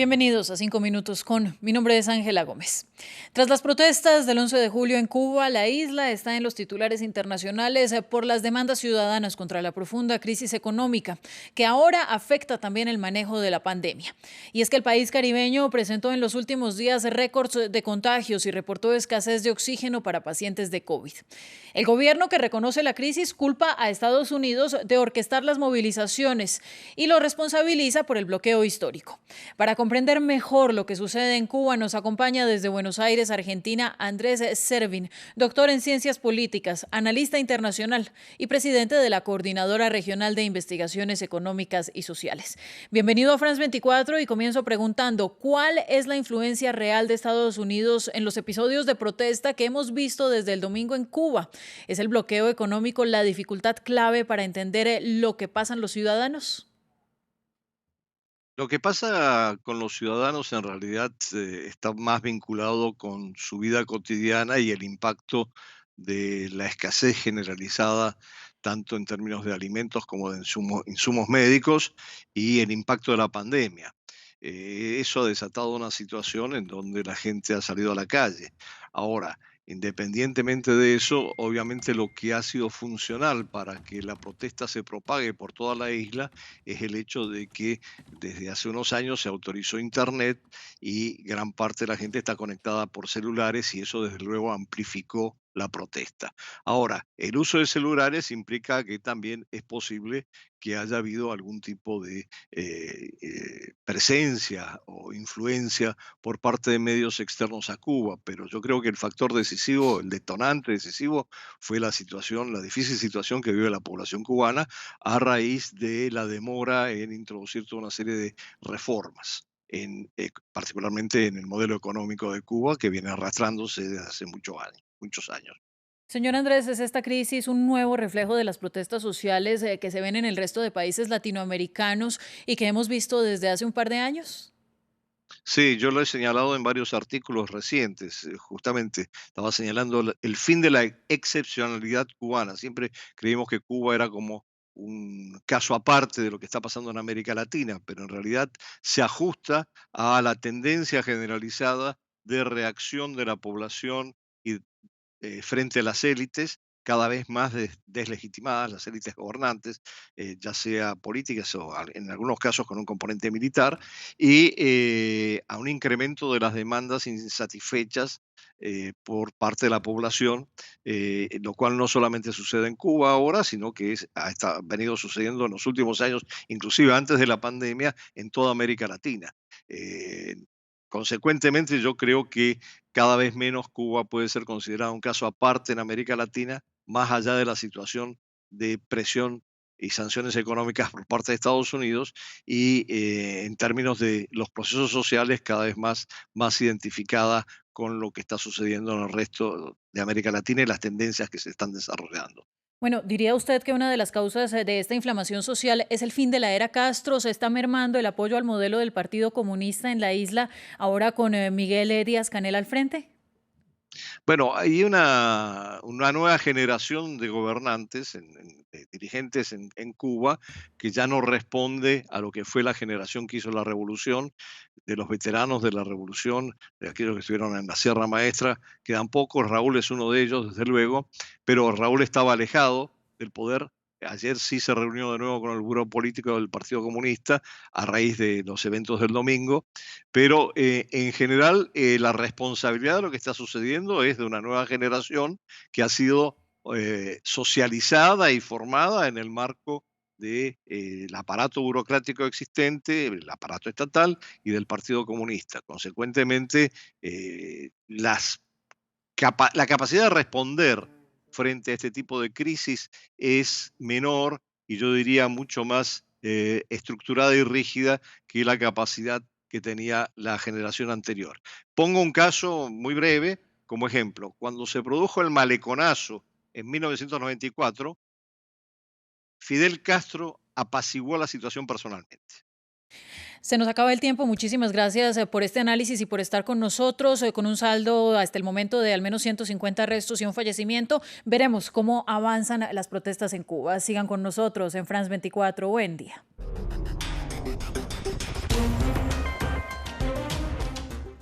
Bienvenidos a 5 minutos con. Mi nombre es Ángela Gómez. Tras las protestas del 11 de julio en Cuba, la isla está en los titulares internacionales por las demandas ciudadanas contra la profunda crisis económica, que ahora afecta también el manejo de la pandemia. Y es que el país caribeño presentó en los últimos días récords de contagios y reportó escasez de oxígeno para pacientes de COVID. El gobierno, que reconoce la crisis, culpa a Estados Unidos de orquestar las movilizaciones y lo responsabiliza por el bloqueo histórico. Para comprender mejor lo que sucede en Cuba, nos acompaña desde Buenos Aires, Argentina, Andrés Servin, doctor en Ciencias Políticas, analista internacional y presidente de la Coordinadora Regional de Investigaciones Económicas y Sociales. Bienvenido a France 24 y comienzo preguntando, ¿cuál es la influencia real de Estados Unidos en los episodios de protesta que hemos visto desde el domingo en Cuba? ¿Es el bloqueo económico la dificultad clave para entender lo que pasan los ciudadanos? Lo que pasa con los ciudadanos en realidad está más vinculado con su vida cotidiana y el impacto de la escasez generalizada, tanto en términos de alimentos como de insumos médicos, y el impacto de la pandemia. Eso ha desatado una situación en donde la gente ha salido a la calle. Ahora, independientemente de eso, obviamente lo que ha sido funcional para que la protesta se propague por toda la isla es el hecho de que desde hace unos años se autorizó Internet y gran parte de la gente está conectada por celulares y eso desde luego amplificó la protesta. Ahora, el uso de celulares implica que también es posible que haya habido algún tipo de presencia o influencia por parte de medios externos a Cuba, pero yo creo que el factor decisivo, el detonante decisivo, fue la situación, la difícil situación que vive la población cubana a raíz de la demora en introducir toda una serie de reformas. Particularmente en el modelo económico de Cuba, que viene arrastrándose desde hace muchos años, muchos años. Señor Andrés, ¿es esta crisis un nuevo reflejo de las protestas sociales que se ven en el resto de países latinoamericanos y que hemos visto desde hace un par de años? Sí, yo lo he señalado en varios artículos recientes. Justamente estaba señalando el fin de la excepcionalidad cubana. Siempre creímos que Cuba era como un caso aparte de lo que está pasando en América Latina, pero en realidad se ajusta a la tendencia generalizada de reacción de la población y frente a las élites cada vez más deslegitimadas, las élites gobernantes, ya sea políticas o en algunos casos con un componente militar, y a un incremento de las demandas insatisfechas por parte de la población, lo cual no solamente sucede en Cuba ahora, sino que ha venido sucediendo en los últimos años, inclusive antes de la pandemia, en toda América Latina. Eh, Consecuentemente, yo creo que cada vez menos Cuba puede ser considerado un caso aparte en América Latina, más allá de la situación de presión y sanciones económicas por parte de Estados Unidos y en términos de los procesos sociales cada vez más identificada con lo que está sucediendo en el resto de América Latina y las tendencias que se están desarrollando. Bueno, ¿diría usted que una de las causas de esta inflamación social es el fin de la era Castro? ¿Se está mermando el apoyo al modelo del Partido Comunista en la isla ahora con Miguel Díaz-Canel al frente? Bueno, hay una nueva generación de gobernantes, de dirigentes en Cuba, que ya no responde a lo que fue la generación que hizo la revolución, de los veteranos de la revolución, de aquellos que estuvieron en la Sierra Maestra, quedan pocos, Raúl es uno de ellos, desde luego, pero Raúl estaba alejado del poder. Ayer sí se reunió de nuevo con el Buró Político del Partido Comunista a raíz de los eventos del domingo, pero en general la responsabilidad de lo que está sucediendo es de una nueva generación que ha sido socializada y formada en el marco del aparato burocrático existente, el aparato estatal y del Partido Comunista. Consecuentemente, la capacidad de responder frente a este tipo de crisis es menor y yo diría mucho más estructurada y rígida que la capacidad que tenía la generación anterior. Pongo un caso muy breve como ejemplo. Cuando se produjo el maleconazo en 1994, Fidel Castro apaciguó la situación personalmente. Se nos acaba el tiempo. Muchísimas gracias por este análisis y por estar con nosotros, con un saldo hasta el momento de al menos 150 arrestos y un fallecimiento. Veremos cómo avanzan las protestas en Cuba. Sigan con nosotros en France 24. Buen día.